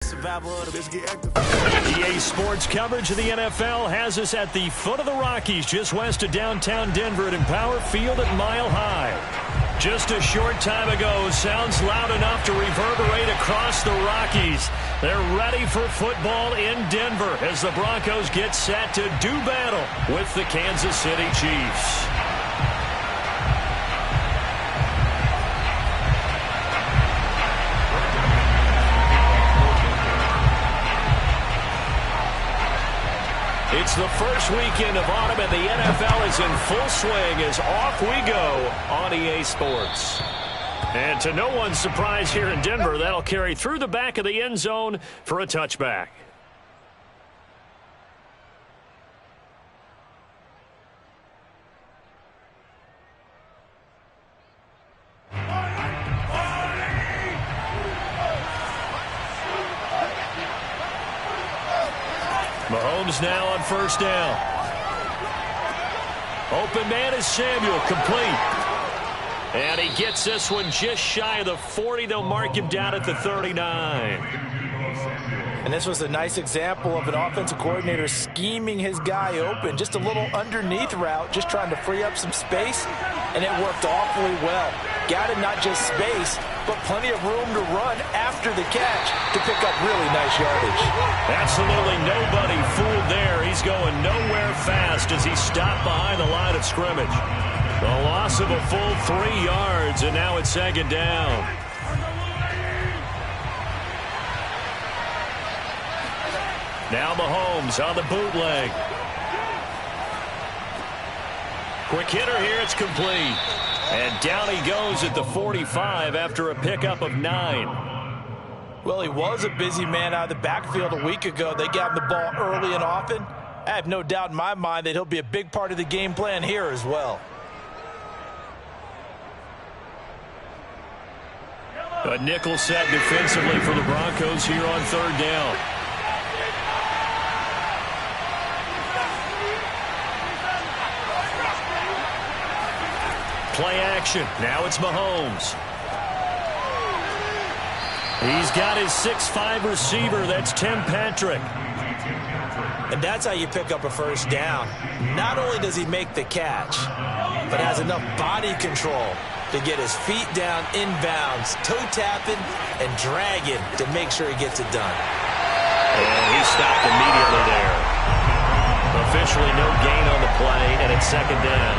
survival of the best get active. EA Sports coverage of the NFL has us at the foot of the Rockies, just west of downtown Denver at Empower Field at Mile High. Just a short time ago, sounds loud enough to reverberate across the Rockies. They're ready for football in Denver as the Broncos get set to do battle with the Kansas City Chiefs. It's the first weekend of autumn, and the NFL is in full swing as off we go on EA Sports. And to no one's surprise here in Denver, that'll carry through the back of the end zone for a touchback. Mahomes now on first down. Open man is Samuel, complete. And he gets this one just shy of the 40. They'll mark him down at the 39. And this was a nice example of an offensive coordinator scheming his guy open. Just a little underneath route, just trying to free up some space, and it worked awfully well. Got him not just space, but plenty of room to run after the catch to pick up really nice yardage. Absolutely nobody fooled there. He's going nowhere fast as he stopped behind the line of scrimmage. The loss of a full 3 yards, and now it's second down. Now Mahomes on the bootleg. Quick hitter here, it's complete. And down he goes at the 45 after a pickup of 9. Well, he was a busy man out of the backfield a week ago. They got him the ball early and often. I have no doubt in my mind that he'll be a big part of the game plan here as well. A nickel set defensively for the Broncos here on third down. Play action. Now it's Mahomes. He's got his 6'5" receiver. That's Tim Patrick. And that's how you pick up a first down. Not only does he make the catch, but has enough body control to get his feet down inbounds, toe tapping, and dragging to make sure he gets it done. And he stopped immediately there. Officially no gain on the play, and it's second down.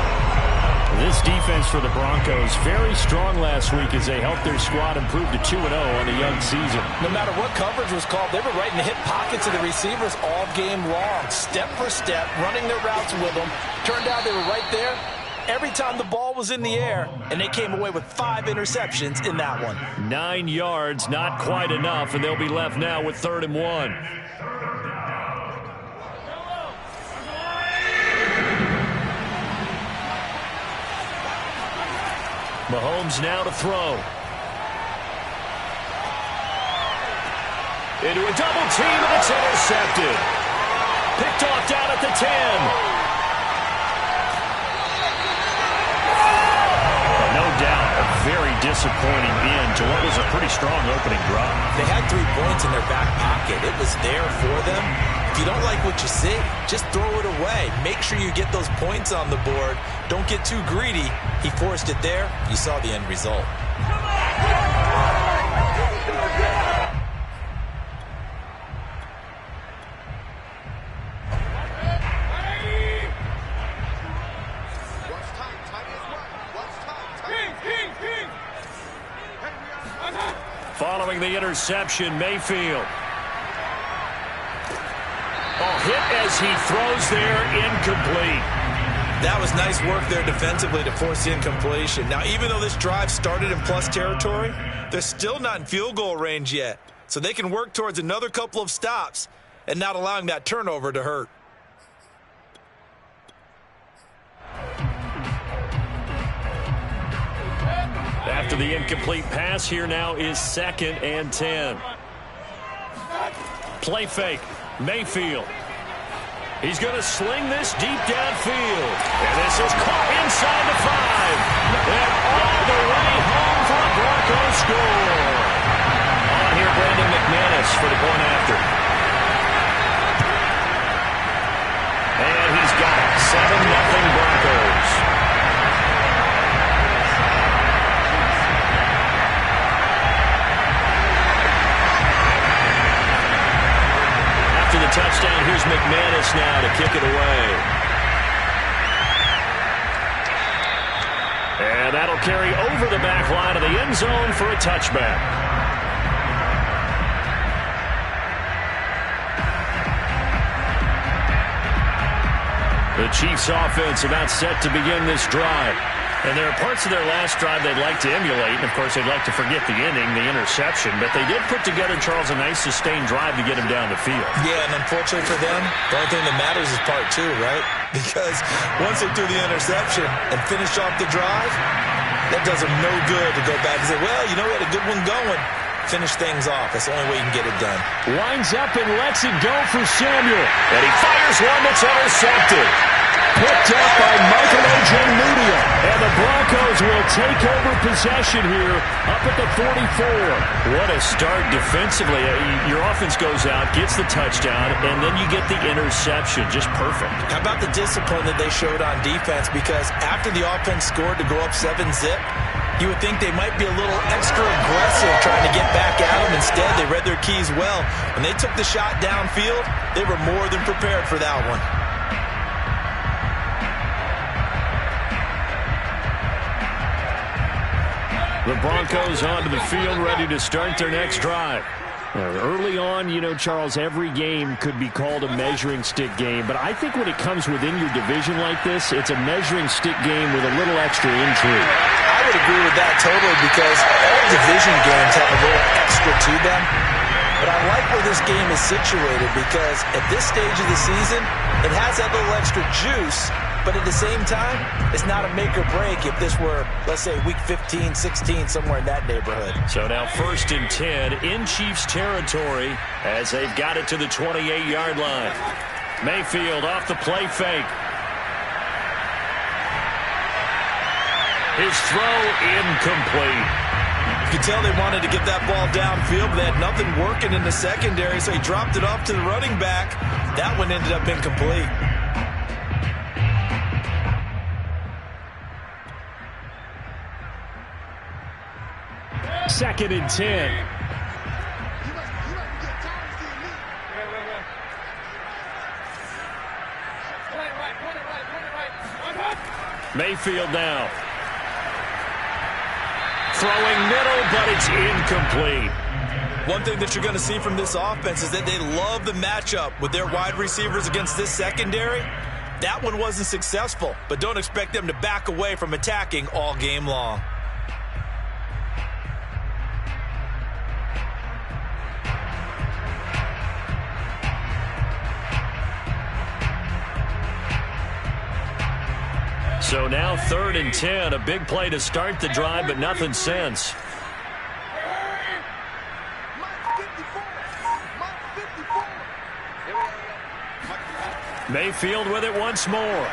This defense for the Broncos, very strong last week as they helped their squad improve to 2-0 on the young season. No matter what coverage was called, they were right in the hip pockets of the receivers all game long, step for step, running their routes with them. Turned out they were right there every time the ball was in the air, and they came away with 5 interceptions in that one. 9 yards, not quite enough, and they'll be left now with 3rd and 1. Mahomes now to throw. Into a double team, and it's intercepted. Picked off down at the 10. No doubt, a very disappointing end to what was a pretty strong opening drive. They had 3 points in their back pocket. It was there for them. If you don't like what you see, just throw it away. Make sure you get those points on the board. Don't get too greedy. He forced it there. You saw the end result. Following the interception, Mayfield. Hit as he throws there, incomplete. That was nice work there defensively to force the incompletion. Now, even though this drive started in plus territory, they're still not in field goal range yet. So they can work towards another couple of stops and not allowing that turnover to hurt. After the incomplete pass, here now is 2nd and 10. Play fake, Mayfield. He's going to sling this deep downfield. And this is caught inside the 5. And all the way home for a Broncos score. On here Brandon McManus for the point after. And he's got it. 7-0 Broncos. After the touchdown, here's McManus now to kick it away. And that'll carry over the back line of the end zone for a touchback. The Chiefs offense about set to begin this drive. And there are parts of their last drive they'd like to emulate. And, of course, they'd like to forget the ending, the interception. But they did put together, Charles, a nice sustained drive to get him down the field. Yeah, and unfortunately for them, the only thing that matters is part two, right? Because once they threw the interception and finished off the drive, that does them no good to go back and say, well, you know, we had a good one going. Finish things off. That's the only way you can get it done. Winds up and lets it go for Samuel. And he fires one that's intercepted. Picked up by Michael Ojemudia. And the Broncos will take over possession here up at the 44. What a start defensively. Your offense goes out, gets the touchdown, and then you get the interception. Just perfect. How about the discipline that they showed on defense? Because after the offense scored to go up 7-0, you would think they might be a little extra aggressive trying to get back at them. Instead, they read their keys well. When they took the shot downfield, they were more than prepared for that one. The Broncos onto the field, ready to start their next drive. Early on, you know, Charles, every game could be called a measuring stick game. But I think when it comes within your division like this, it's a measuring stick game with a little extra intrigue. I would agree with that totally because all division games have a little extra to them. But I like where this game is situated because at this stage of the season, it has that little extra juice. But at the same time, it's not a make or break if this were, let's say, week 15, 16, somewhere in that neighborhood. So now 1st and 10 in Chiefs territory as they've got it to the 28-yard line. Mayfield off the play fake. His throw incomplete. You could tell they wanted to get that ball downfield, but they had nothing working in the secondary, so he dropped it off to the running back. That one ended up incomplete. 2nd and 10. Mayfield now. Throwing middle, but it's incomplete. One thing that you're going to see from this offense is that they love the matchup with their wide receivers against this secondary. That one wasn't successful, but don't expect them to back away from attacking all game long. So now 3rd and 10, a big play to start the drive, but nothing since. Mayfield with it once more.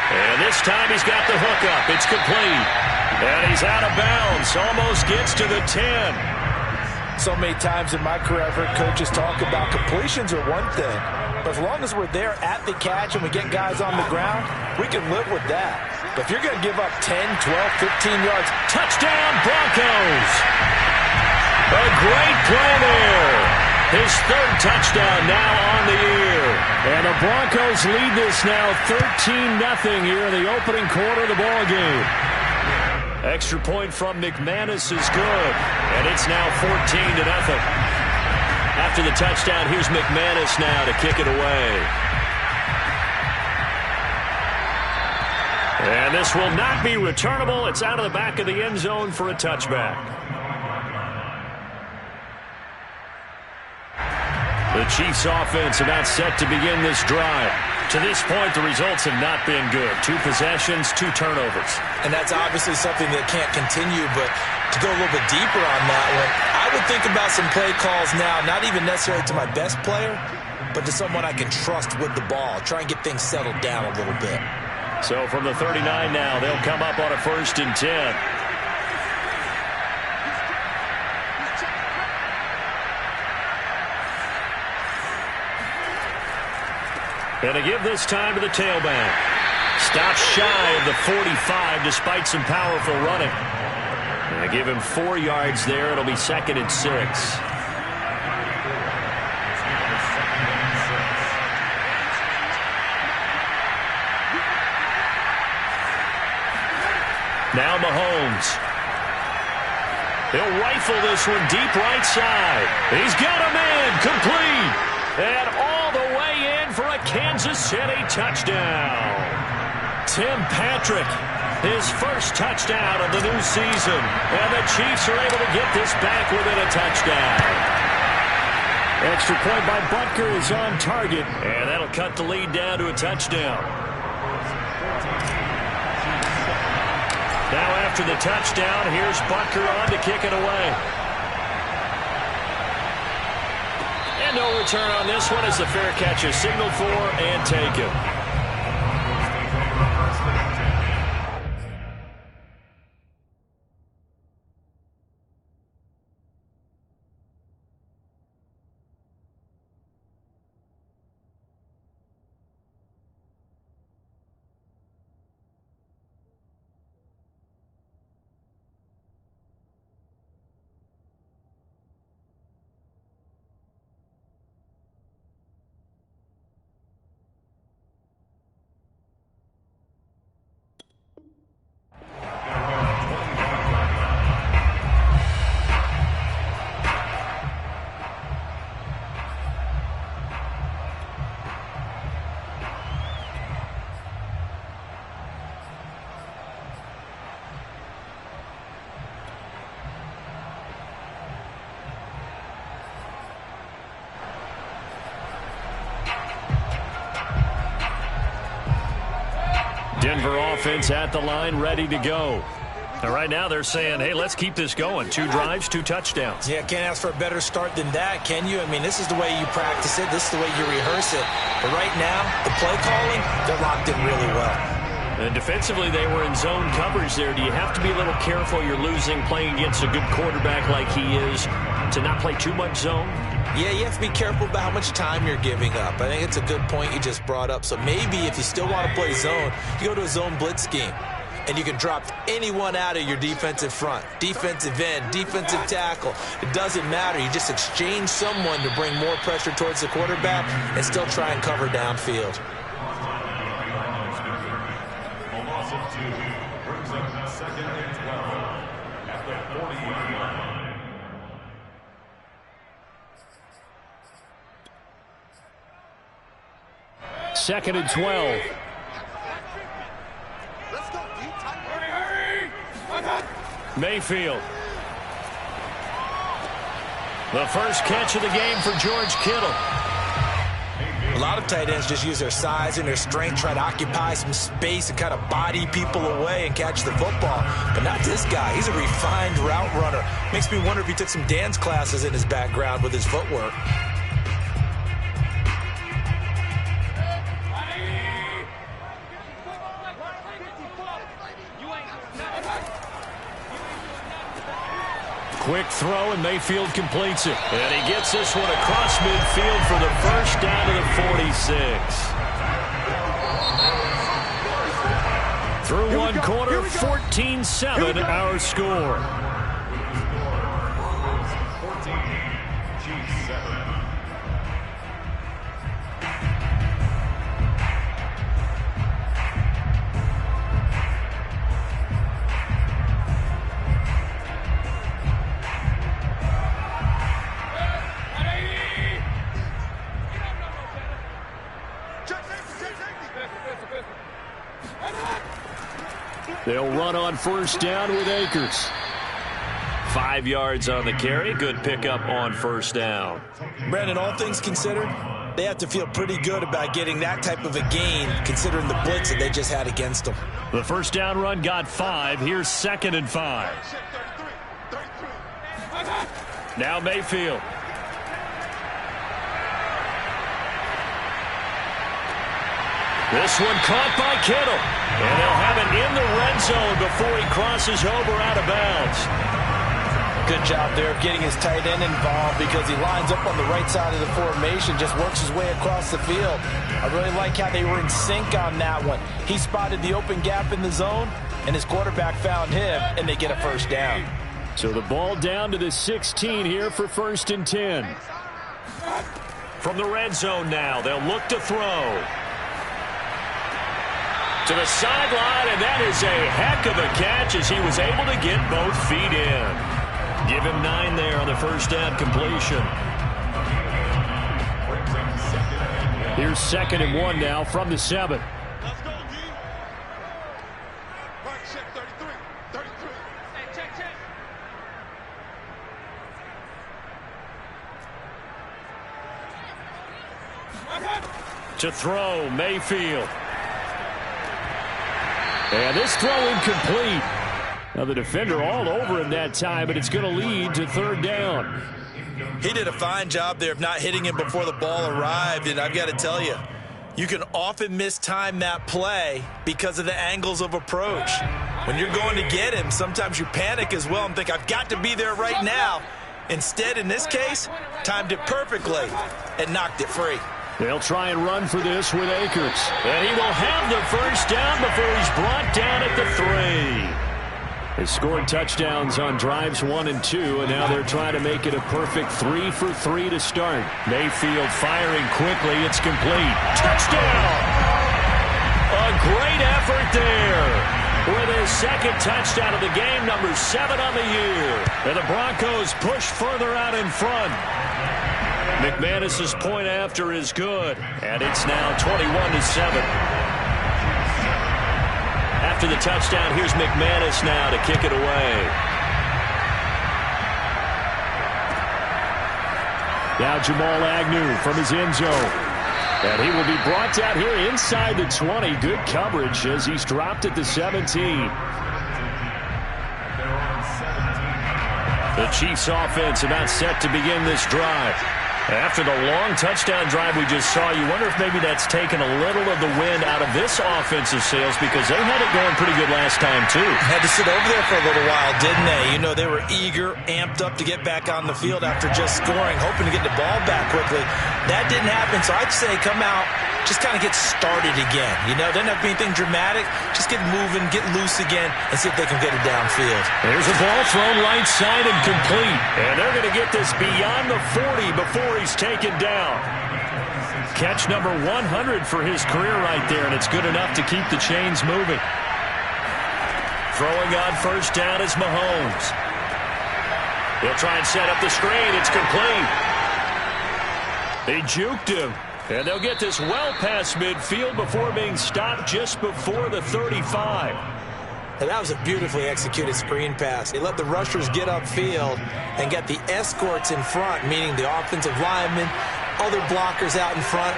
And this time he's got the hook up. It's complete. And he's out of bounds. Almost gets to the 10. So many times in my career I've heard coaches talk about completions are one thing. But as long as we're there at the catch and we get guys on the ground, we can live with that. But if you're going to give up 10, 12, 15 yards, touchdown Broncos! A great play there. His 3rd touchdown now on the year. And the Broncos lead this now 13-0 here in the opening quarter of the ball game. Extra point from McManus is good. And it's now 14-0. After the touchdown, here's McManus now to kick it away. And this will not be returnable. It's out of the back of the end zone for a touchback. The Chiefs offense about set to begin this drive. To this point, the results have not been good. 2 possessions, 2 turnovers. And that's obviously something that can't continue, but to go a little bit deeper on that one, I would think about some play calls now, not even necessarily to my best player, but to someone I can trust with the ball. Try and get things settled down a little bit. So from the 39 now, they'll come up on a 1st and 10. And to give this time to the tailback. Stops shy of the 45 despite some powerful running. And give him 4 yards there. It'll be 2nd and 6. Now Mahomes. He'll rifle this one deep right side. He's got a man complete. And all the way in for a Kansas City touchdown. Tim Patrick, his first touchdown of the new season. And the Chiefs are able to get this back within a touchdown. Extra point by Butker is on target. And that'll cut the lead down to a touchdown. Now after the touchdown, here's Butker on to kick it away. And no return on this one as the fair catch is signaled for and taken. Denver offense at the line, ready to go. And right now they're saying, hey, let's keep this going. 2 drives, 2 touchdowns. Yeah, can't ask for a better start than that, can you? I mean, this is the way you practice it. This is the way you rehearse it. But right now, the play calling, they're locked in really well. And defensively, they were in zone coverage there. Do you have to be a little careful? You're losing playing against a good quarterback like he is to not play too much zone? Yeah, you have to be careful about how much time you're giving up. I think it's a good point you just brought up. So maybe if you still want to play zone, you go to a zone blitz scheme. And you can drop anyone out of your defensive front. Defensive end, defensive tackle. It doesn't matter. You just exchange someone to bring more pressure towards the quarterback and still try and cover downfield. A loss of 2 brings up 2nd and 12 at the 40-yard line. Second and 12. Mayfield. The first catch of the game for George Kittle. A lot of tight ends just use their size and their strength, try to occupy some space and kind of body people away and catch the football. But not this guy. He's a refined route runner. Makes me wonder if he took some dance classes in his background with his footwork. Quick throw, and Mayfield completes it. And he gets this one across midfield for the first down to the 46. Through one quarter, 14-7 our score. 14, Chiefs 7. They'll run on first down with Akers. 5 yards on the carry. Good pickup on first down. Brandon, all things considered, they have to feel pretty good about getting that type of a gain considering the blitz that they just had against them. The first down run got 5. Here's 2nd and 5. Now Mayfield. This one caught by Kittle. And they'll have it in the red zone before he crosses over out of bounds. Good job there of getting his tight end involved because he lines up on the right side of the formation, just works his way across the field. I really like how they were in sync on that one. He spotted the open gap in the zone, and his quarterback found him, and they get a first down. So the ball down to the 16 here for 1st and 10. From the red zone now, they'll look to throw. To the sideline, and that is a heck of a catch as he was able to get both feet in. Give him 9 there on the first down completion. Here's 2nd and 1 now from the 7. Let's go, D. Right, check 33. 33. Hey, check. To throw, Mayfield. And this throw incomplete. Now the defender all over him that time, but it's going to lead to 3rd down. He did a fine job there of not hitting him before the ball arrived, and I've got to tell you, you can often mistime that play because of the angles of approach. When you're going to get him, sometimes you panic as well and think, I've got to be there right now. Instead, in this case, timed it perfectly and knocked it free. They'll try and run for this with Akers. And he will have the first down before he's brought down at the 3. They scored touchdowns on drives 1 and 2, and now they're trying to make it a perfect 3 for 3 to start. Mayfield firing quickly. It's complete. Touchdown! A great effort there. With his 2nd touchdown of the game, number 7 on the year. And the Broncos push further out in front. McManus's point after is good, and it's now 21-7. After the touchdown, here's McManus now to kick it away. Now Jamal Agnew from his end zone. And he will be brought down here inside the 20. Good coverage as he's dropped at the 17. The Chiefs offense about set to begin this drive. After the long touchdown drive we just saw, you wonder if maybe that's taken a little of the wind out of this offensive sails because they had it going pretty good last time, too. Had to sit over there for a little while, didn't they? You know, they were eager, amped up to get back on the field after just scoring, hoping to get the ball back quickly. That didn't happen, so I'd say come out, just kind of get started again. You know, doesn't have to be anything dramatic. Just get moving, get loose again, and see if they can get it downfield. There's a ball thrown right side and complete. And they're going to get this beyond the 40 before he's taken down. Catch number 100 for his career right there, and it's good enough to keep the chains moving. Throwing on first down is Mahomes. He'll try and set up the screen. It's complete. They juked him. And they'll get this well past midfield before being stopped just before the 35. And that was a beautifully executed screen pass. They let the rushers get upfield and get the escorts in front, meaning the offensive linemen, other blockers out in front,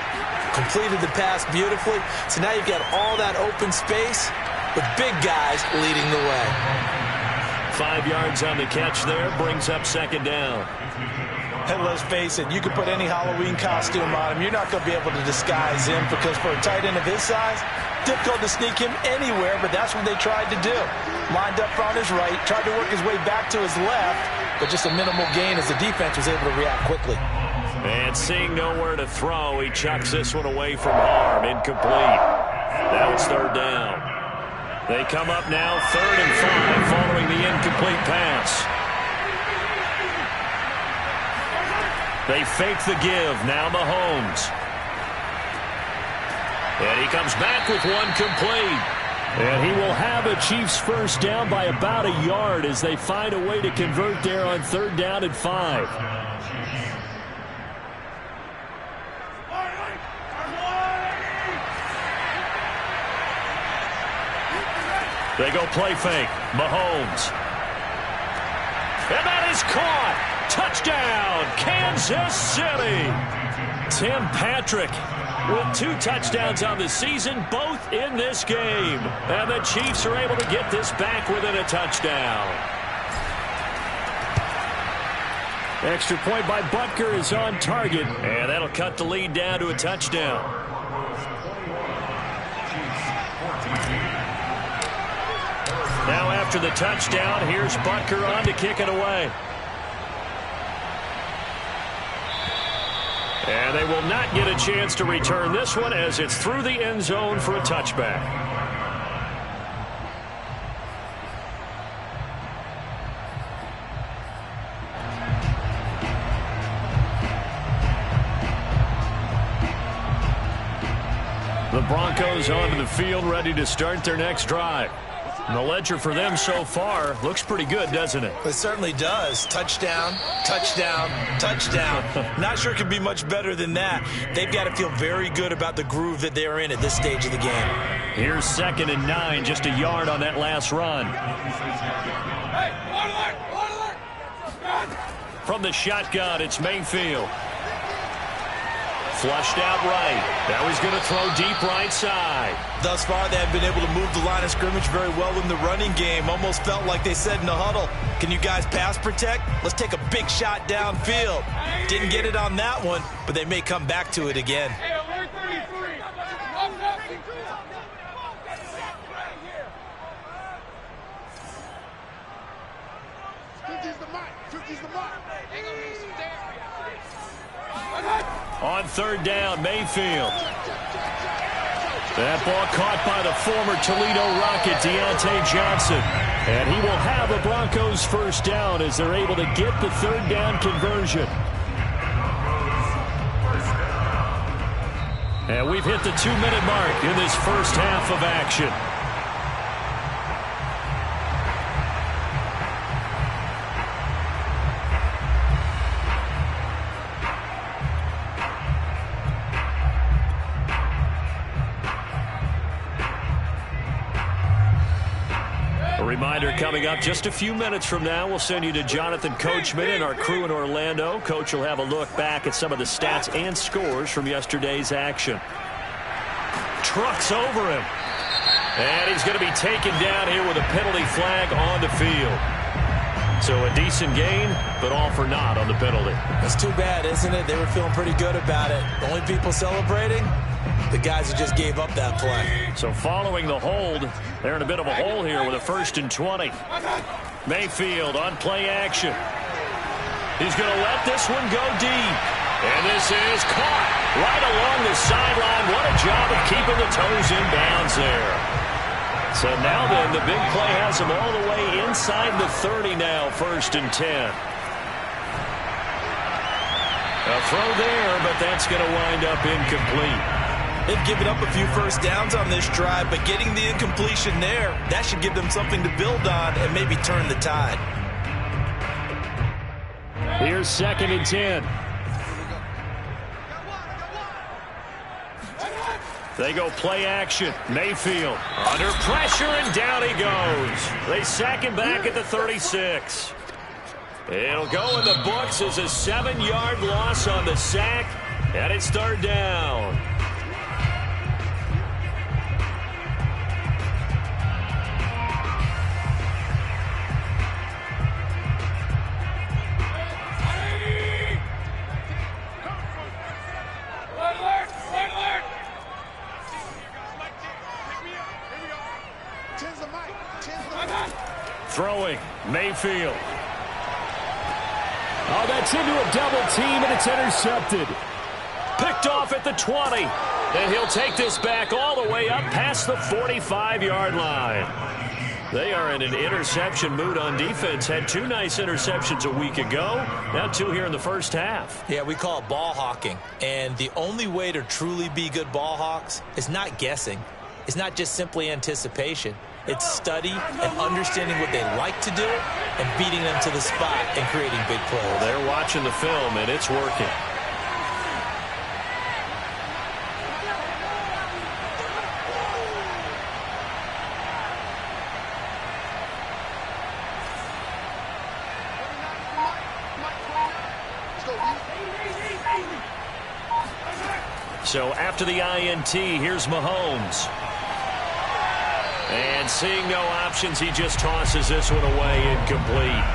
completed the pass beautifully. So now you've got all that open space with big guys leading the way. 5 yards on the catch there, brings up 2nd down. And let's face it, you could put any Halloween costume on him. You're not going to be able to disguise him because for a tight end of his size, difficult to sneak him anywhere, but that's what they tried to do. Lined up on his right, tried to work his way back to his left, but just a minimal gain as the defense was able to react quickly. And seeing nowhere to throw, he chucks this one away from harm. Incomplete. Now it's 3rd down. They come up now 3rd and 5 following the incomplete pass. They fake the give. Now Mahomes. And he comes back with one complete. And he will have a Chiefs first down by about a yard as they find a way to convert there on 3rd down and 5. They go play fake. Mahomes. And that is caught. Touchdown, Kansas City. Tim Patrick with 2 touchdowns on the season, both in this game. And the Chiefs are able to get this back within a touchdown. Extra point by Butker is on target, and that'll cut the lead down to a touchdown. Now after the touchdown, here's Butker on to kick it away. And they will not get a chance to return this one as it's through the end zone for a touchback. The Broncos onto the field, ready to start their next drive. And the ledger for them so far looks pretty good, doesn't it? It certainly does. Touchdown, touchdown, touchdown. Not sure it could be much better than that. They've got to feel very good about the groove that they're in at this stage of the game. Here's 2nd and 9, just a yard on that last run. From the shotgun, it's Mayfield. Flushed out right. Now he's going to throw deep right side. Thus far, they have been able to move the line of scrimmage very well in the running game. Almost felt like they said in the huddle, can you guys pass protect? Let's take a big shot downfield. Didn't get it on that one, but they may come back to it again. On 3rd down, Mayfield. That ball caught by the former Toledo Rocket, Deontay Johnson. And he will have a Broncos 1st down as they're able to get the 3rd down conversion. And we've hit the 2-minute mark in this first half of action. Reminder coming up just a few minutes from now. We'll send you to Jonathan Coachman and our crew in Orlando. Coach will have a look back at some of the stats and scores from yesterday's action. Trucks over him. And he's going to be taken down here with a penalty flag on the field. So a decent gain, but all for naught on the penalty. That's too bad, isn't it? They were feeling pretty good about it. The only people celebrating, the guys who just gave up that play. So following the hold, they're in a bit of a hole here with a 1st and 20. Mayfield on play action. He's going to let this one go deep. And this is caught right along the sideline. What a job of keeping the toes in bounds there. So now then, the big play has him all the way inside the 30 now, 1st and 10. A throw there, but that's going to wind up incomplete. They've given up a few 1st downs on this drive, but getting the incompletion there, that should give them something to build on and maybe turn the tide. Here's 2nd and 10. They go play action. Mayfield under pressure, and down he goes. They sack him back at the 36. It'll go in the books as a 7-yard loss on the sack, and it's 3rd down. Throwing, Mayfield. Oh, that's into a double team, and it's intercepted. Picked off at the 20. And he'll take this back all the way up past the 45-yard line. They are in an interception mood on defense. Had 2 nice interceptions a week ago. Now 2 here in the first half. Yeah, we call it ball hawking. And the only way to truly be good ball hawks is not guessing. It's not just simply anticipation. It's study and understanding what they like to do and beating them to the spot and creating big plays. Well, they're watching the film, and it's working. So after the INT, here's Mahomes. And seeing no options, he just tosses this one away, incomplete.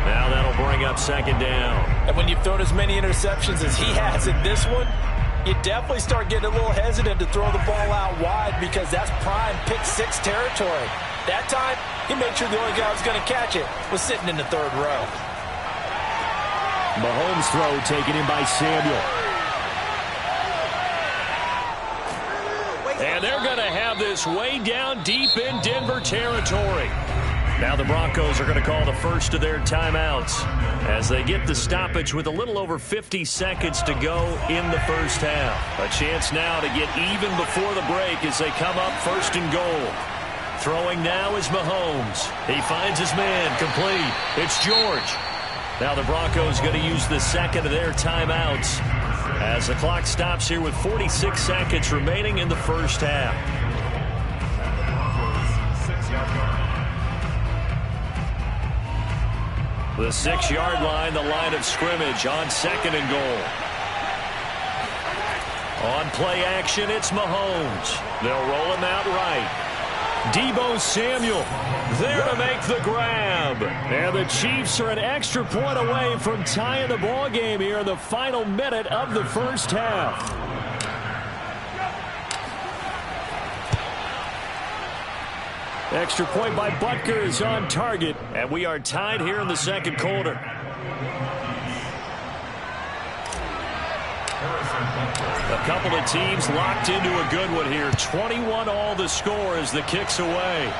Now that'll bring up 2nd down. And when you've thrown as many interceptions as he has in this one, you definitely start getting a little hesitant to throw the ball out wide because that's prime pick 6 territory. That time, he made sure the only guy who was going to catch it was sitting in the 3rd row. Mahomes' throw taken in by Samuel. And they're going to have this way down deep in Denver territory. Now the Broncos are going to call the first of their timeouts as they get the stoppage with a little over 50 seconds to go in the first half. A chance now to get even before the break as they come up first and goal. Throwing now is Mahomes. He finds his man, complete. It's George. Now the Broncos going to use the second of their timeouts as the clock stops here with 46 seconds remaining in the first half. The 6-yard line, the line of scrimmage on second and goal. On play action, it's Mahomes. They'll roll him out right. Deebo Samuel there to make the grab. And the Chiefs are an extra point away from tying the ball game here in the final minute of the first half. Extra point by Butker is on target, and we are tied here in the second quarter. A couple of teams locked into a good one here. 21-all the score as the kick's away.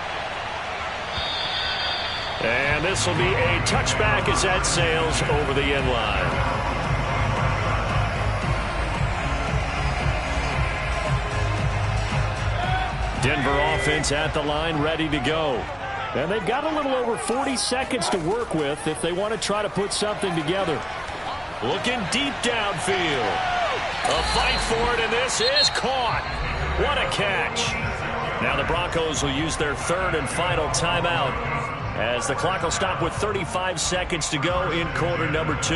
And this will be a touchback as that sails over the end line. Denver offense at the line ready to go. And they've got a little over 40 seconds to work with if they want to try to put something together. Looking deep downfield. A fight for it, and this is caught. What a catch. Now the Broncos will use their third and final timeout as the clock will stop with 35 seconds to go in quarter number 2.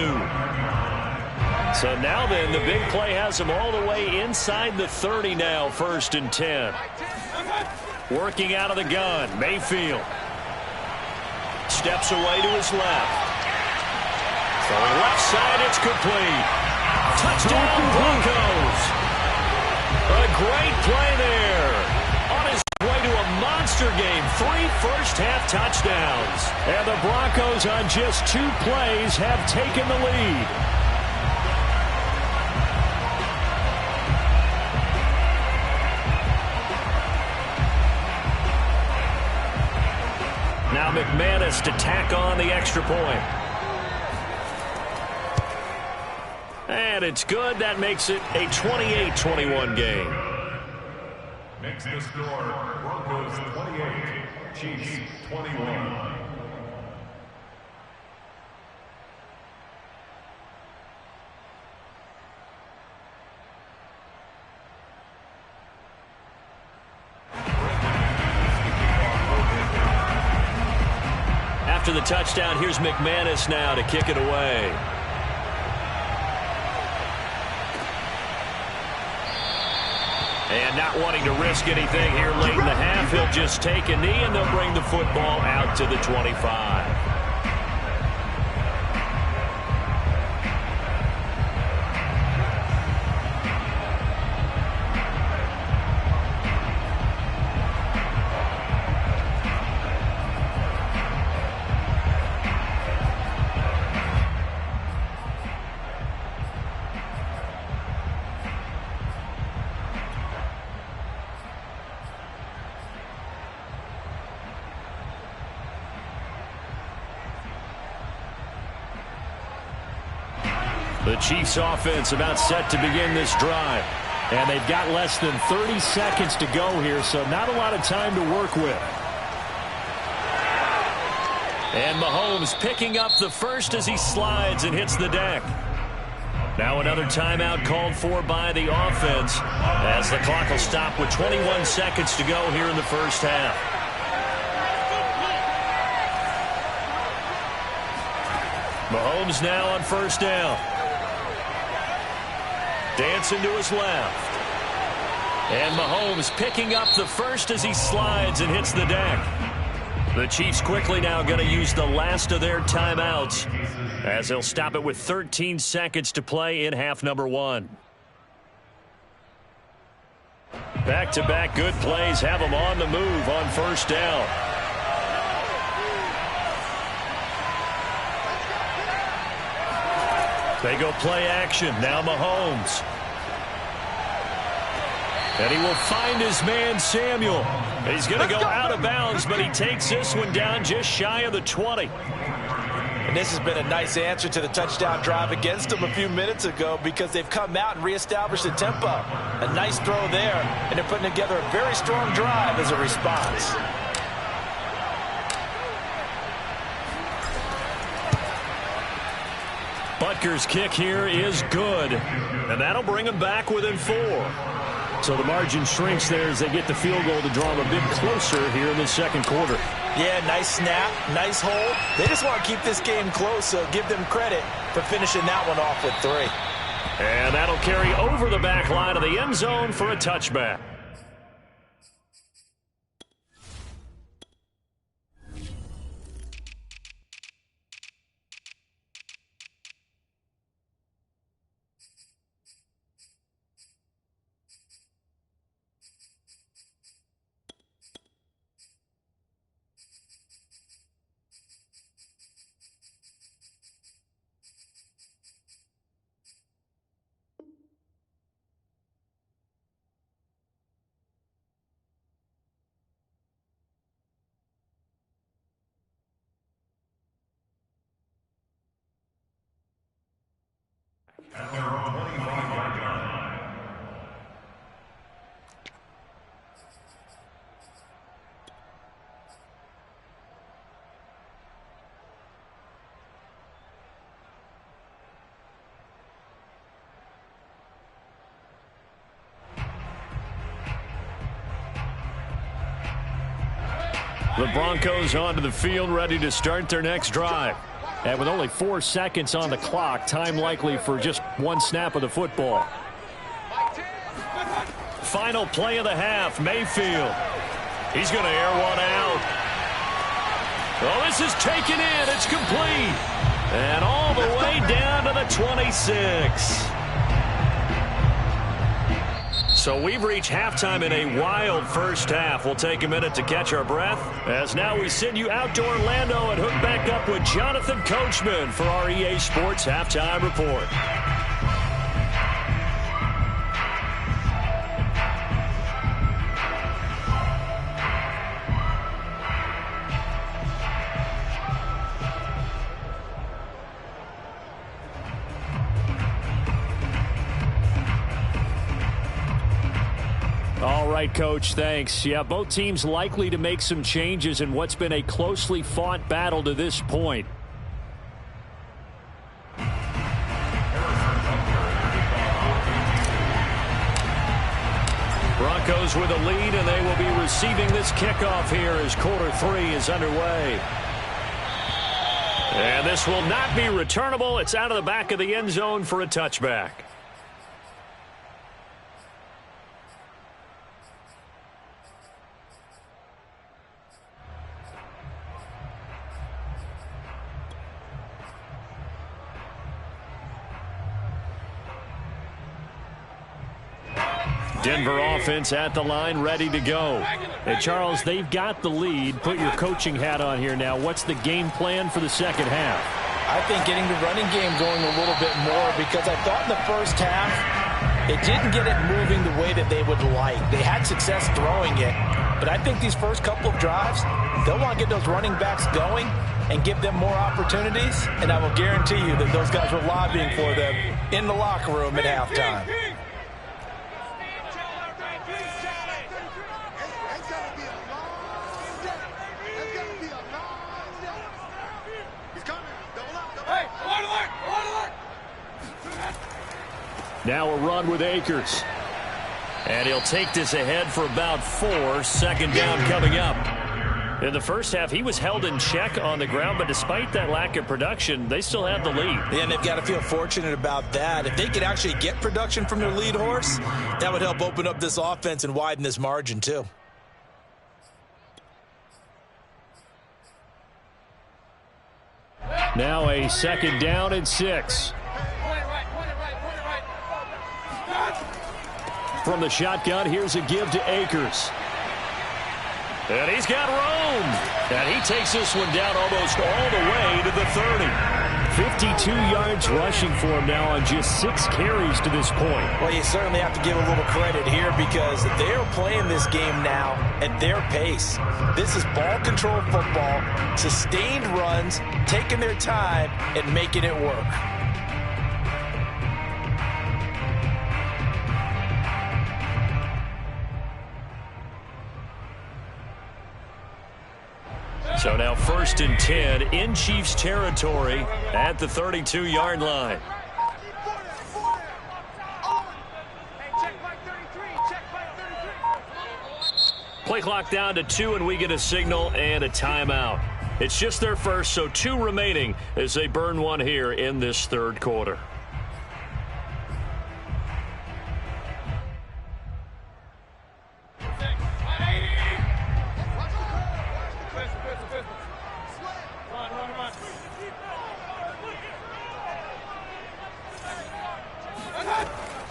So now then, the big play has them all the way inside the 30 now, first and 10. Working out of the gun, Mayfield. Steps away to his left. Throwing left side, it's complete. Touchdown, Broncos. A great play there. On his way to a monster game, 3 first-half touchdowns. And the Broncos on just 2 plays have taken the lead. Now McManus to tack on the extra point. And it's good. That makes it a 28-21 game. Makes the score Broncos 28, Chiefs 21. After the touchdown, here's McManus now to kick it away. And not wanting to risk anything here late in the half, he'll just take a knee and they'll bring the football out to the 25. The Chiefs offense about set to begin this drive. And they've got less than 30 seconds to go here, so not a lot of time to work with. And Mahomes picking up the first as he slides and hits the deck. Now another timeout called for by the offense as the clock will stop with 21 seconds to go here in the first half. Mahomes now on first down. Dancing to his left. And Mahomes picking up the first as he slides and hits the deck. The Chiefs quickly now going to use the last of their timeouts as they'll stop it with 13 seconds to play in half number 1. Back-to-back good plays have them on the move on first down. They go play action. Now Mahomes. And he will find his man, Samuel. He's going to go out of bounds, but he takes this one down just shy of the 20. And this has been a nice answer to the touchdown drive against them a few minutes ago because they've come out and reestablished the tempo. A nice throw there, and they're putting together a very strong drive as a response. Butker's kick here is good, and that'll bring them back within 4. So the margin shrinks there as they get the field goal to draw them a bit closer here in the second quarter. Yeah, nice snap, nice hold. They just want to keep this game close, so give them credit for finishing that one off with 3. And that'll carry over the back line of the end zone for a touchback. At their own 25-yard line. The Broncos onto the field, ready to start their next drive. And with only 4 seconds on the clock, time likely for just one snap of the football. Final play of the half, Mayfield. He's going to air one out. Oh, this is taken in. It's complete. And all the way down to the 26. So we've reached halftime in a wild first half. We'll take a minute to catch our breath as now we send you out to Orlando and hook back up with Jonathan Coachman for our EA Sports Halftime Report. All right, Coach, thanks. Yeah, both teams likely to make some changes in what's been a closely fought battle to this point. Broncos with a lead, and they will be receiving this kickoff here as quarter 3 is underway. And this will not be returnable. It's out of the back of the end zone for a touchback. Denver offense at the line, ready to go. And Charles, they've got the lead. Put your coaching hat on here now. What's the game plan for the second half? I think getting the running game going a little bit more because I thought in the first half it didn't get it moving the way that they would like. They had success throwing it, but I think these first couple of drives, they'll want to get those running backs going and give them more opportunities, and I will guarantee you that those guys were lobbying for them in the locker room at halftime. Now a run with Akers. And he'll take this ahead for about 4. Second down coming up. In the first half, he was held in check on the ground, but despite that lack of production, they still have the lead. Yeah, and they've got to feel fortunate about that. If they could actually get production from their lead horse, that would help open up this offense and widen this margin too. Now a second down and 6. From the shotgun, here's a give to Akers. And he's got room. And he takes this one down almost all the way to the 30. 52 yards rushing for him now on just 6 carries to this point. Well, you certainly have to give a little credit here because they're playing this game now at their pace. This is ball control football, sustained runs, taking their time and making it work. So now 1st and 10 in Chiefs territory at the 32-yard line. Play clock down to 2, and we get a signal and a timeout. It's just their first, so 2 remaining as they burn one here in this 3rd quarter.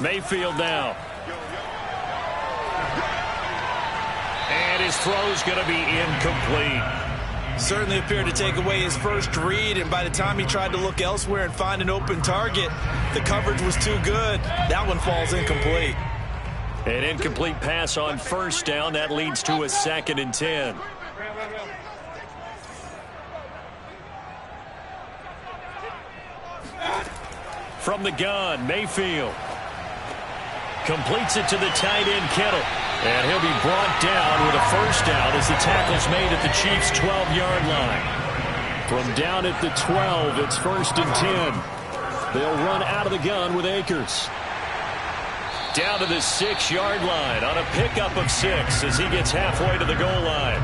Mayfield now. And his throw's going to be incomplete. Certainly appeared to take away his first read, and by the time he tried to look elsewhere and find an open target, the coverage was too good. That one falls incomplete. An incomplete pass on 1st down. That leads to a 2nd and 10. From the gun, Mayfield completes it to the tight end, Kittle. And he'll be brought down with a 1st down as the tackle's made at the Chiefs' 12-yard line. From down at the 12, it's 1st and 10. They'll run out of the gun with Akers. Down to the 6-yard line on a pickup of 6 as he gets halfway to the goal line.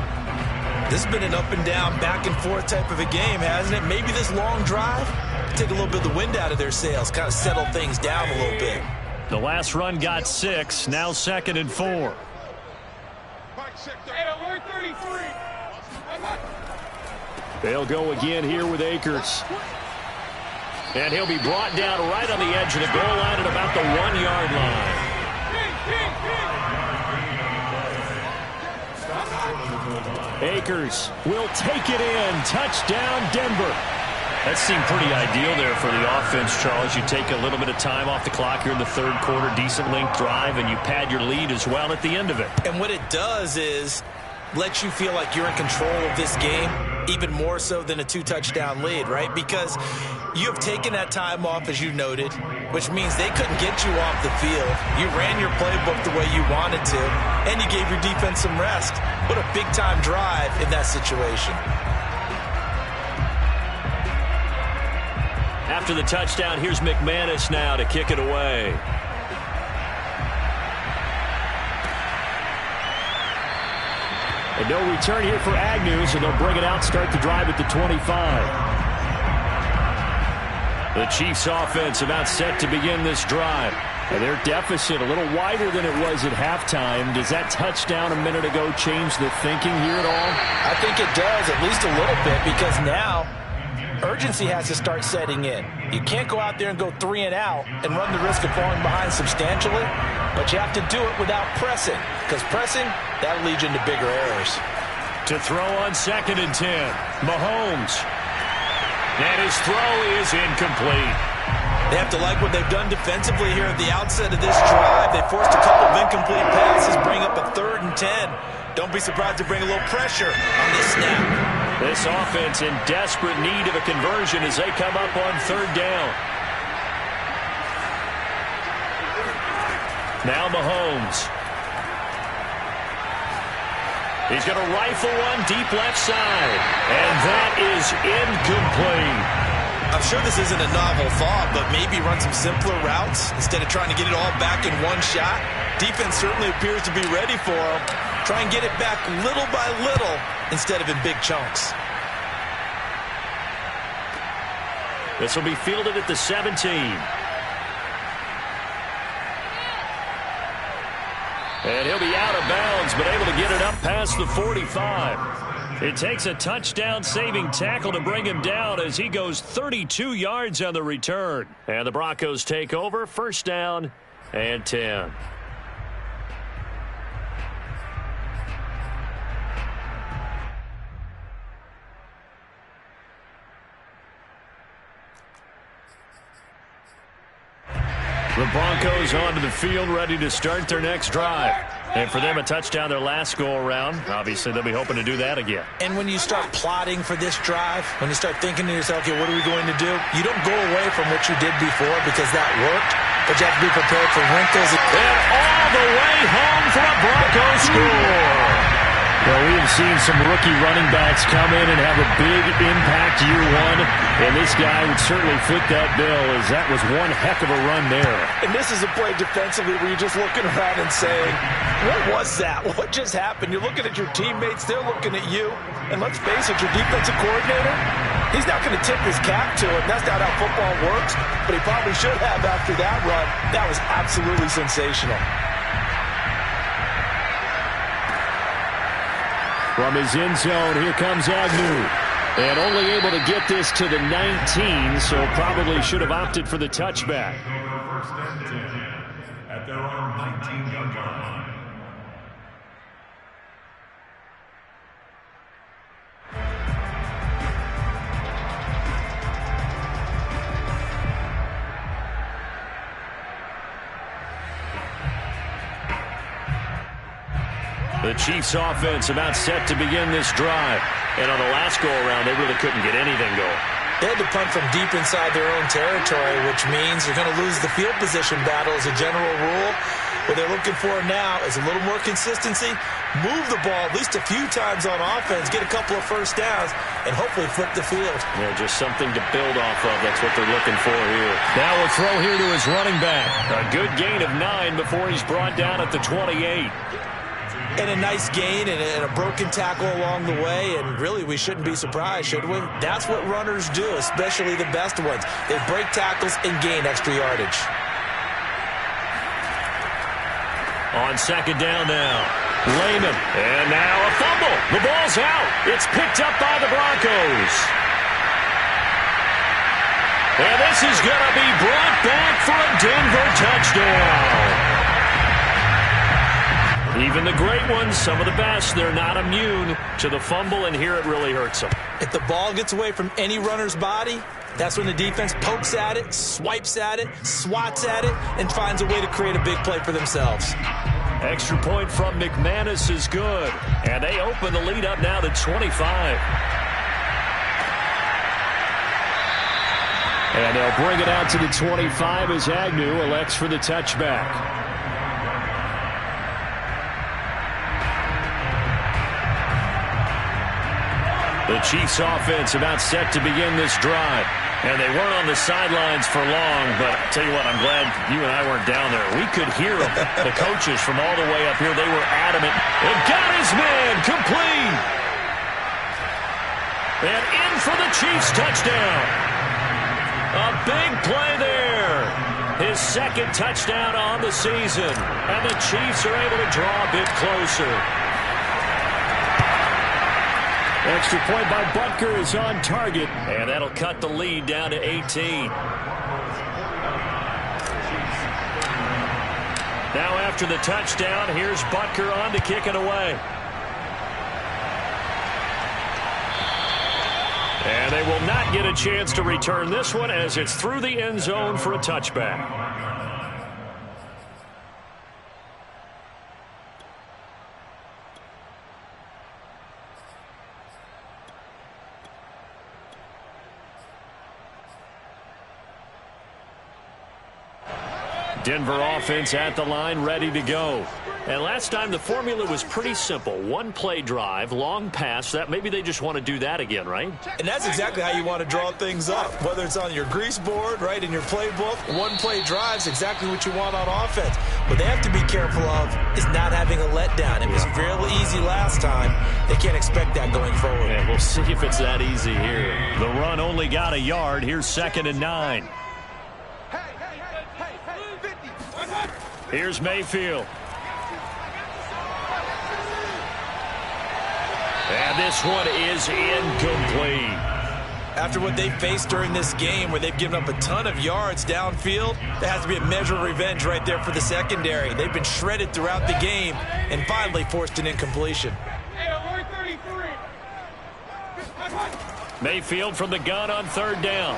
This has been an up-and-down, back-and-forth type of a game, hasn't it? Maybe this long drive, take a little bit of the wind out of their sails, kind of settle things down a little bit. The last run got 6, now 2nd and 4. They'll go again here with Akers. And he'll be brought down right on the edge of the goal line at about the 1-yard line. Akers will take it in. Touchdown, Denver. That seemed pretty ideal there for the offense, Charles. You take a little bit of time off the clock here in the 3rd quarter, decent length drive, and you pad your lead as well at the end of it. And what it does is let you feel like you're in control of this game, even more so than a 2-touchdown lead, right? Because you have taken that time off, as you noted, which means they couldn't get you off the field. You ran your playbook the way you wanted to, and you gave your defense some rest. What a big-time drive in that situation. After the touchdown, here's McManus now to kick it away. And no return here for Agnew, so they'll bring it out, start the drive at the 25. The Chiefs offense about set to begin this drive. And their deficit a little wider than it was at halftime. Does that touchdown a minute ago change the thinking here at all? I think it does, at least a little bit, because now urgency has to start setting in. You can't go out there and go 3 and out and run the risk of falling behind substantially, but you have to do it without pressing, because pressing, that'll lead you into bigger errors. To throw on 2nd and 10, Mahomes. And his throw is incomplete. They have to like what they've done defensively here at the outset of this drive. They forced a couple of incomplete passes, bring up a 3rd and 10. Don't be surprised to bring a little pressure on this snap. This offense in desperate need of a conversion as they come up on 3rd down. Now Mahomes. He's going to rifle one deep left side. And that is incomplete. I'm sure this isn't a novel thought, but maybe run some simpler routes instead of trying to get it all back in one shot. Defense certainly appears to be ready for him. Try and get it back little by little instead of in big chunks. This will be fielded at the 17. And he'll be out of bounds, but able to get it up past the 45. It takes a touchdown-saving tackle to bring him down as he goes 32 yards on the return. And the Broncos take over, 1st down and 10. The Broncos onto the field, ready to start their next drive. And for them, a touchdown their last go-around. Obviously, they'll be hoping to do that again. And when you start plotting for this drive, when you start thinking to yourself, okay, what are we going to do? You don't go away from what you did before because that worked, but you have to be prepared for wrinkles. And all the way home for a Broncos score. Well, we have seen some rookie running backs come in and have a big impact year one, and this guy would certainly fit that bill, as that was one heck of a run there. And this is a play defensively where you're just looking around and saying, what was that? What just happened? You're looking at your teammates, they're looking at you, and let's face it, your defensive coordinator, he's not going to tip his cap to it. That's not how football works, but he probably should have after that run. That was absolutely sensational. From his end zone, here comes Agnew. And only able to get this to the 19, so probably should have opted for the touchback. First and 10 at their own 19-yard line. The Chiefs offense about set to begin this drive. And on the last go-around, they really couldn't get anything going. They had to punt from deep inside their own territory, which means you're going to lose the field position battle as a general rule. What they're looking for now is a little more consistency, move the ball at least a few times on offense, get a couple of first downs, and hopefully flip the field. Yeah, just something to build off of. That's what they're looking for here. Now we'll throw here to his running back. A good gain of 9 before he's brought down at the 28. And a nice gain and a broken tackle along the way, and really we shouldn't be surprised, should we? That's what runners do, especially the best ones. They break tackles and gain extra yardage. On second down now, Lehman, and now a fumble. The ball's out. It's picked up by the Broncos. And this is going to be brought back for a Denver touchdown. Even the great ones, some of the best, they're not immune to the fumble, and here it really hurts them. If the ball gets away from any runner's body, that's when the defense pokes at it, swipes at it, swats at it, and finds a way to create a big play for themselves. Extra point from McManus is good, and they open the lead up now to 25. And they'll bring it out to the 25 as Agnew elects for the touchback. The Chiefs offense about set to begin this drive. And they weren't on the sidelines for long, but I'll tell you what, I'm glad you and I weren't down there. We could hear them. The coaches from all the way up here, they were adamant. And got his man complete. And in for the Chiefs touchdown. A big play there. His second touchdown on the season. And the Chiefs are able to draw a bit closer. Extra point by Butker is on target. And that'll cut the lead down to 18. Now after the touchdown, here's Butker on to kick it away. And they will not get a chance to return this one as it's through the end zone for a touchback. Denver offense at the line, ready to go. And last time the formula was pretty simple. One play drive, long pass. That maybe they just want to do that again, right? And that's exactly how you want to draw things up. Whether it's on your grease board, right, in your playbook, one play drive is exactly what you want on offense. What they have to be careful of is not having a letdown. It was real easy last time. They can't expect that going forward. Yeah, we'll see if it's that easy here. The run only got a yard. Here's 2nd and 9. Here's Mayfield. And this one is incomplete. After what they faced during this game where they've given up a ton of yards downfield, there has to be a measure of revenge right there for the secondary. They've been shredded throughout the game and finally forced an incompletion. Mayfield from the gun on 3rd down.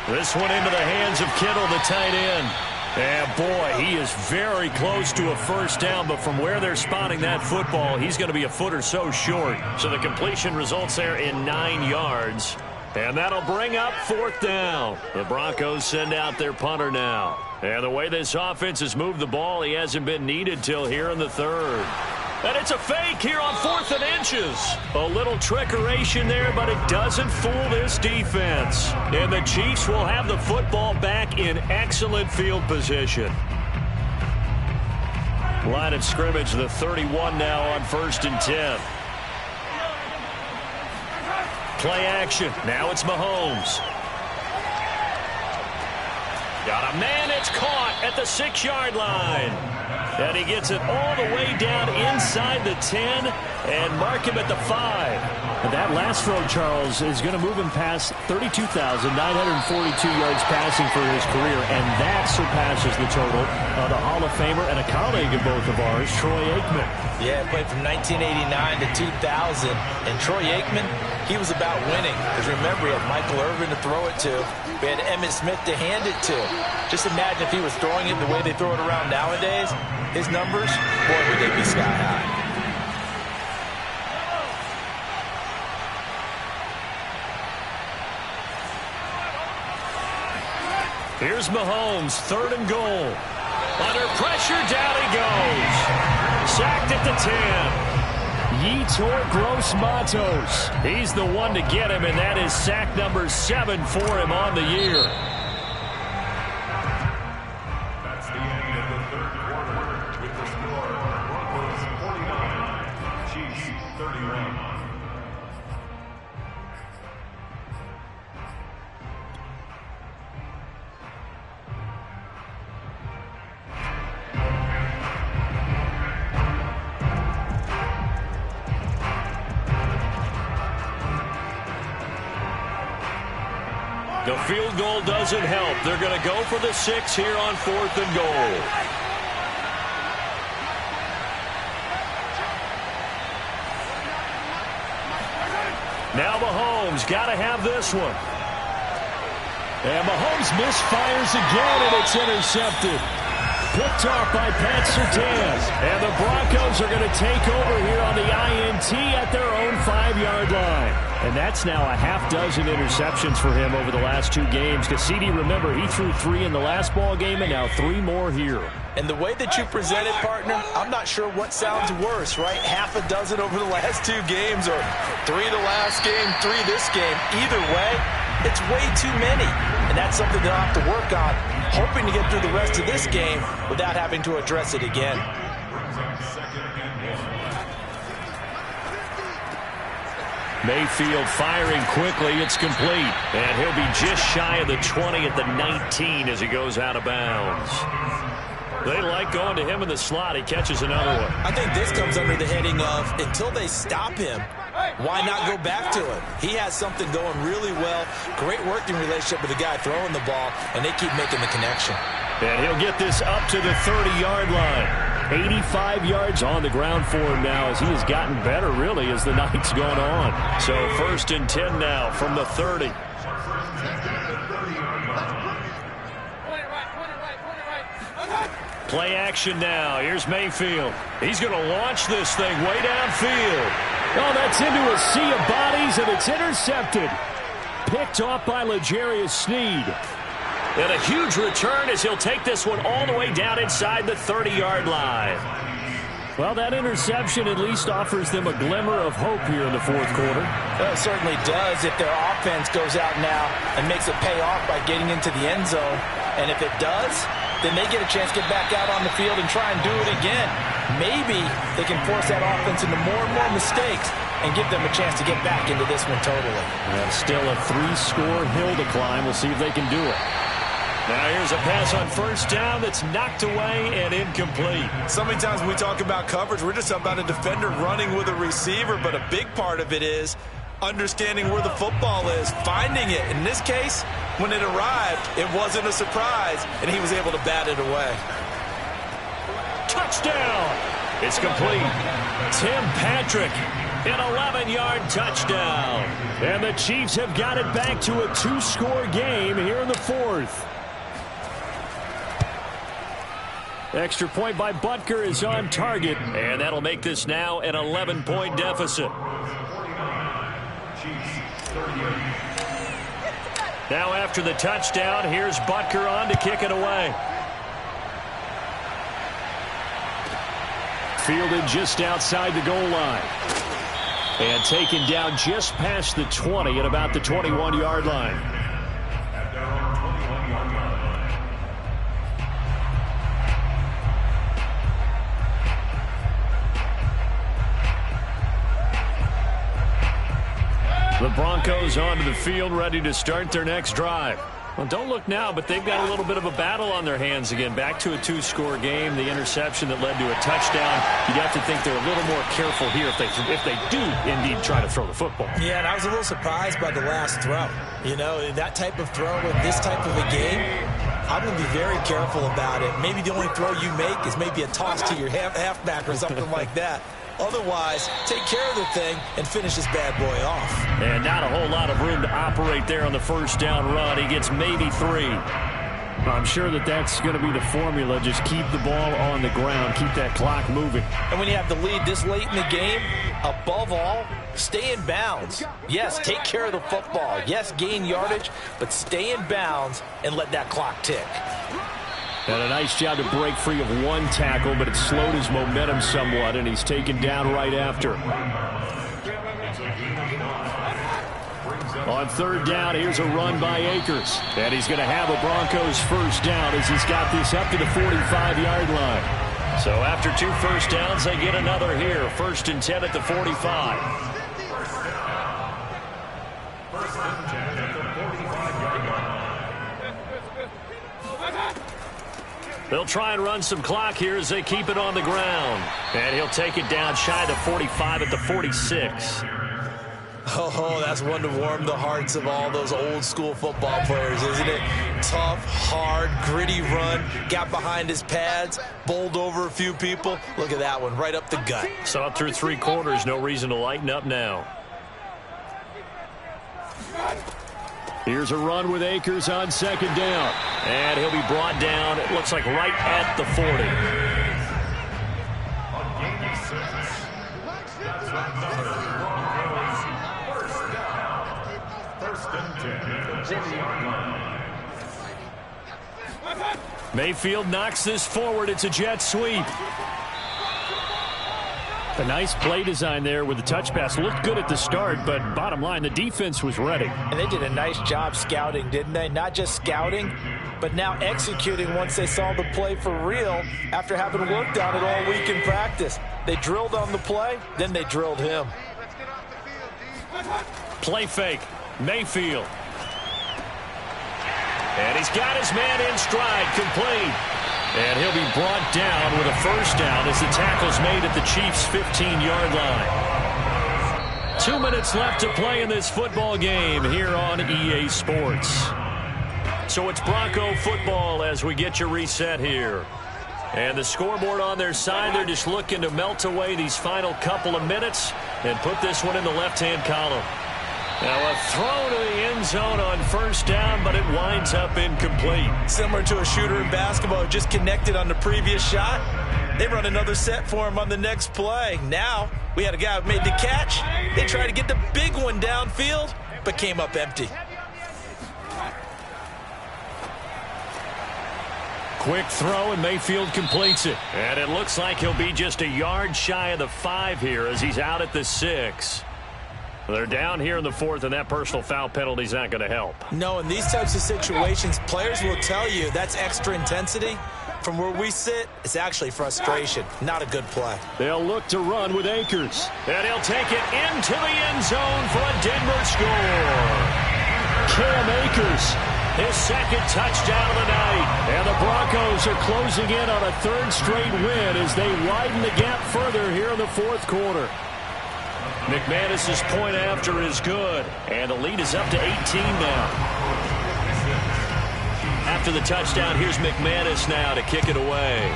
This one into the hands of Kittle, the tight end. And boy, he is very close to a first down, but from where they're spotting that football, he's going to be a foot or so short. So the completion results there in 9 yards. And that'll bring up 4th down. The Broncos send out their punter now. And the way this offense has moved the ball, he hasn't been needed till here in the 3rd. And it's a fake here on 4th and inches. A little trickeration there, but it doesn't fool this defense. And the Chiefs will have the football back in excellent field position. Line of scrimmage, the 31 now on 1st and 10. Play action. Now it's Mahomes. Got a man. It's caught at the 6-yard line. And he gets it all the way down inside the 10 and mark him at the 5. And that last throw, Charles, is going to move him past 32,942 yards passing for his career, and that surpasses the total of the Hall of Famer and a colleague of both of ours, Troy Aikman. Yeah, played from 1989 to 2000, and Troy Aikman, he was about winning. Because remember, he had Michael Irvin to throw it to. We had Emmitt Smith to hand it to. Just imagine if he was throwing it the way they throw it around nowadays. His numbers, boy, would they be sky high. Here's Mahomes, 3rd and goal. Under pressure, down he goes. Sacked at the 10. Yetur Gross-Matos. He's the one to get him, and that is sack number 7 for him on the year. That's the end of the 3rd quarter with the score Broncos 49, Chiefs 31. The field goal doesn't help. They're going to go for the 6 here on 4th and goal. Now Mahomes got to have this one. And Mahomes misfires again, and it's intercepted. Picked off by Pat Surtain. And the Broncos are going to take over here on the INT at their own 5-yard line. And that's now a half dozen interceptions for him over the last 2 games. Cassidy, remember, he threw 3 in the last ball game and now 3 more here. And the way that you present it, partner, I'm not sure what sounds worse, right? Half a dozen over the last 2 games, or 3 the last game, 3 this game. Either way, it's way too many. And that's something they'll have to work on, hoping to get through the rest of this game without having to address it again. Mayfield firing quickly. It's complete. And he'll be just shy of the 20 at the 19 as he goes out of bounds. They like going to him in the slot. He catches another one. I think this comes under the heading of, until they stop him, why not go back to it? He has something going really well. Great working relationship with the guy throwing the ball, and they keep making the connection. And he'll get this up to the 30-yard line. 85 yards on the ground for him now as he has gotten better, really, as the night's gone on. So 1st and 10 now from the 30. Play action now. Here's Mayfield. He's going to launch this thing way downfield. Oh, that's into a sea of bodies, and it's intercepted. Picked off by L'Jarius Sneed. And a huge return as he'll take this one all the way down inside the 30-yard line. Well, that interception at least offers them a glimmer of hope here in the 4th quarter. It certainly does if their offense goes out now and makes it pay off by getting into the end zone. And if it does, then they get a chance to get back out on the field and try and do it again. Maybe they can force that offense into more and more mistakes and give them a chance to get back into this one totally. And still a 3-score hill to climb. We'll see if they can do it. Now here's a pass on 1st down that's knocked away and incomplete. So many times when we talk about coverage, we're just about a defender running with a receiver, but a big part of it is understanding where the football is, finding it. In this case, when it arrived, it wasn't a surprise, and he was able to bat it away. Touchdown! It's complete. Tim Patrick, an 11-yard touchdown. And the Chiefs have got it back to a 2-score game here in the fourth. Extra point by Butker is on target. And that'll make this now an 11-point deficit. Now after the touchdown, here's Butker on to kick it away. Fielded just outside the goal line. And taken down just past the 20 at about the 21-yard line. The Broncos onto the field, ready to start their next drive. Well, don't look now, but they've got a little bit of a battle on their hands again. Back to a 2-score game. The interception that led to a touchdown. You'd have to think they're a little more careful here if they do indeed try to throw the football. Yeah, and I was a little surprised by the last throw. You know, that type of throw in this type of a game, I'm going to be very careful about it. Maybe the only throw you make is maybe a toss to your halfback or something like that. Otherwise, take care of the thing and finish this bad boy off. And not a whole lot of room to operate there on the first down run. He gets maybe 3. I'm sure that's going to be the formula. Just keep the ball on the ground. Keep that clock moving. And when you have the lead this late in the game, above all, stay in bounds. Yes, take care of the football. Yes, gain yardage, but stay in bounds and let that clock tick. And a nice job to break free of one tackle, but it slowed his momentum somewhat, and he's taken down right after. On third down, here's a run by Akers. And he's going to have a Broncos first down as he's got this up to the 45-yard line. So after 2 first downs, they get another here. 1st and 10 at the 45. They'll try and run some clock here as they keep it on the ground. And he'll take it down shy of the 45 at the 46. Oh, that's one to warm the hearts of all those old-school football players, isn't it? Tough, hard, gritty run. Got behind his pads, bowled over a few people. Look at that one, right up the gut. Saw it through 3 quarters. No reason to lighten up now. Here's a run with Akers on 2nd down. And he'll be brought down, it looks like right at the 40. Mayfield knocks this forward. It's a jet sweep. A nice play design there with the touch pass. Looked good at the start, but bottom line, the defense was ready. And they did a nice job scouting, didn't they? Not just scouting, but now executing once they saw the play for real after having worked on it all week in practice. They drilled on the play, then they drilled him. Play fake. Mayfield. And he's got his man in stride, complete. And he'll be brought down with a first down as the tackle's made at the Chiefs' 15-yard line. 2 minutes left to play in this football game here on EA Sports. So it's Bronco football as we get you reset here. And the scoreboard on their side, they're just looking to melt away these final couple of minutes and put this one in the left-hand column. Now a throw to the end zone on first down, but it winds up incomplete. Similar to a shooter in basketball, just connected on the previous shot. They run another set for him on the next play. Now we had a guy who made the catch. They tried to get the big one downfield, but came up empty. Quick throw, and Mayfield completes it. And it looks like he'll be just a yard shy of the 5 here as he's out at the 6. They're down here in the 4th, and that personal foul penalty is not going to help. No, in these types of situations, players will tell you that's extra intensity. From where we sit, it's actually frustration. Not a good play. They'll look to run with Akers. And he'll take it into the end zone for a Denver score. Cam Akers, his 2nd touchdown of the night. And the Broncos are closing in on a 3rd straight win as they widen the gap further here in the 4th quarter. McManus's point after is good, and the lead is up to 18 now. After the touchdown, here's McManus now to kick it away.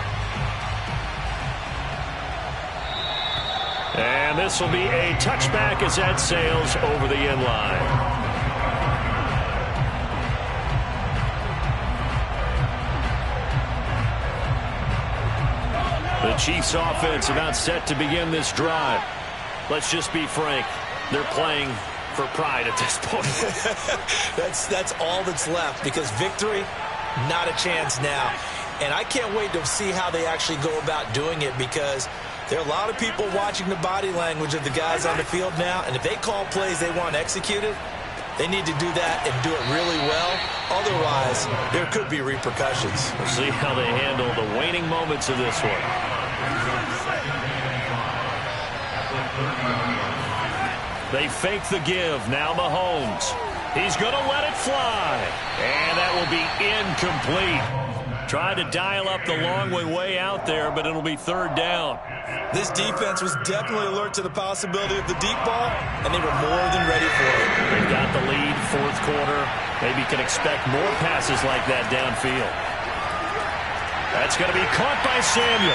And this will be a touchback as that sails over the end line. The Chiefs offense about set to begin this drive. Let's just be frank. They're playing for pride at this point. That's all that's left, because victory, not a chance now. And I can't wait to see how they actually go about doing it, because there are a lot of people watching the body language of the guys on the field now, and if they call plays they want executed, they need to do that and do it really well. Otherwise, there could be repercussions. We'll see how they handle the waning moments of this one. They fake the give. Now Mahomes. He's going to let it fly. And that will be incomplete. Tried to dial up the long way out there, but it'll be third down. This defense was definitely alert to the possibility of the deep ball, and they were more than ready for it. They've got the lead, fourth quarter. Maybe can expect more passes like that downfield. That's going to be caught by Samuel.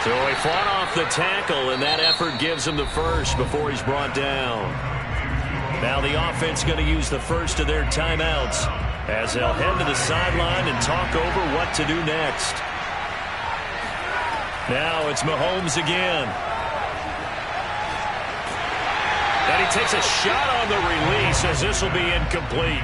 So he fought off the tackle, and that effort gives him the first before he's brought down. Now the offense going to use the first of their timeouts as they'll head to the sideline and talk over what to do next. Now it's Mahomes again. And he takes a shot on the release as this will be incomplete.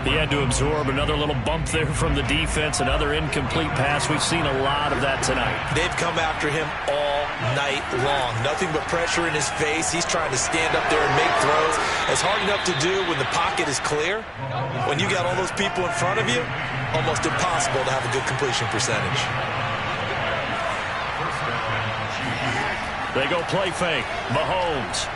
He had to absorb another little bump there from the defense, another incomplete pass. We've seen a lot of that tonight. They've come after him all night long. Nothing but pressure in his face. He's trying to stand up there and make throws. It's hard enough to do when the pocket is clear. When you got all those people in front of you, almost impossible to have a good completion percentage. They go play fake. Mahomes.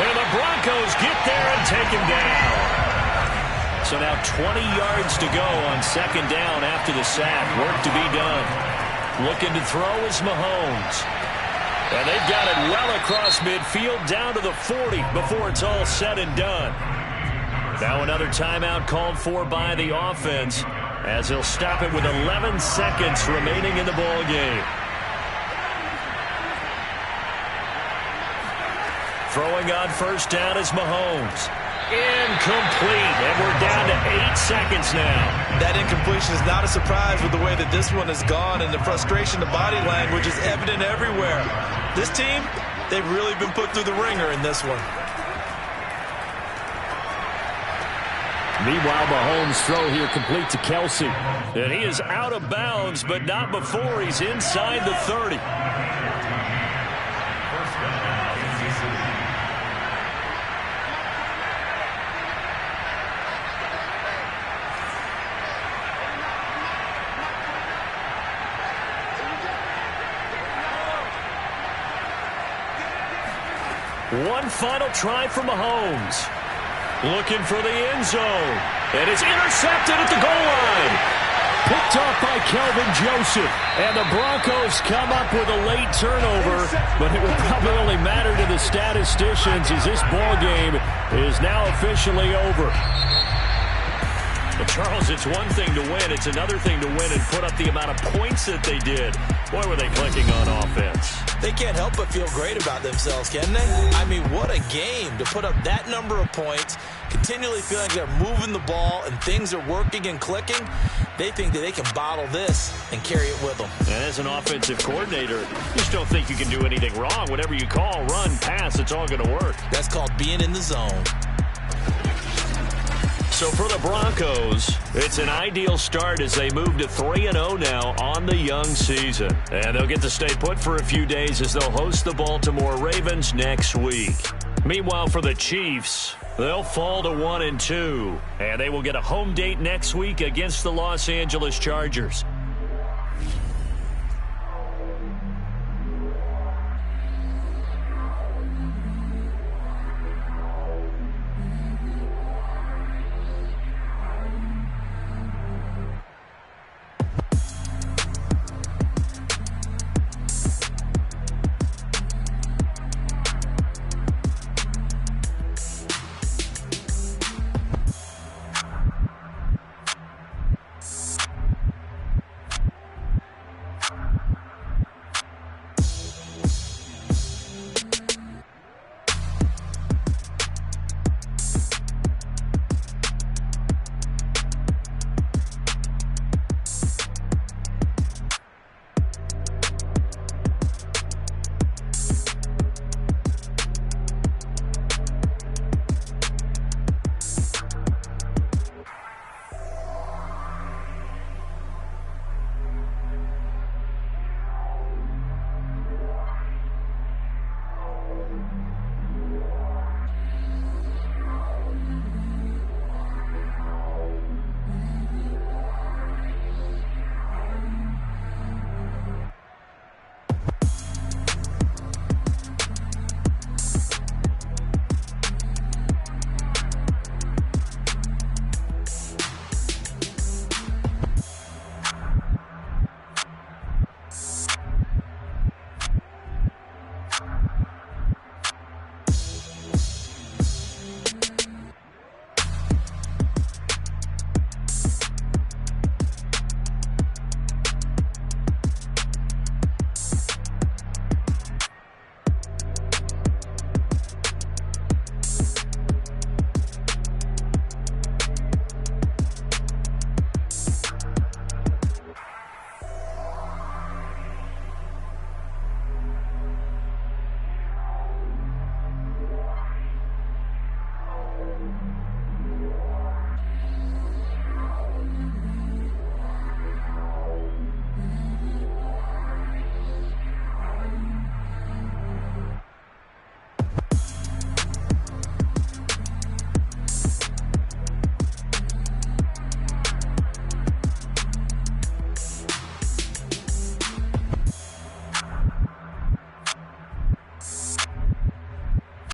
And the Broncos get there and take him down. So now 20 yards to go on second down after the sack. Work to be done. Looking to throw is Mahomes. And they've got it well across midfield down to the 40 before it's all said and done. Now another timeout called for by the offense as he'll stop it with 11 seconds remaining in the ball game. Throwing on first down is Mahomes. Incomplete, and we're down to 8 seconds now. That incompletion is not a surprise with the way that this one has gone, and the frustration, the body language is evident everywhere. This team, they've really been put through the ringer in this one. Meanwhile, Mahomes' throw here complete to Kelsey. And he is out of bounds, but not before he's inside the 30. One final try for Mahomes. Looking for the end zone. And it's intercepted at the goal line. Picked off by Kelvin Joseph. And the Broncos come up with a late turnover. But it will probably only matter to the statisticians as this ball game is now officially over. But Charles, it's one thing to win. It's another thing to win and put up the amount of points that they did. Boy, were they clicking on offense. They can't help but feel great about themselves, can they? I mean, what a game to put up that number of points, continually feeling like they're moving the ball and things are working and clicking. They think that they can bottle this and carry it with them. And as an offensive coordinator, you just don't think you can do anything wrong. Whatever you call, run, pass, it's all going to work. That's called being in the zone. So for the Broncos, it's an ideal start as they move to 3-0 now on the young season. And they'll get to stay put for a few days as they'll host the Baltimore Ravens next week. Meanwhile, for the Chiefs, they'll fall to 1-2. And they will get a home date next week against the Los Angeles Chargers.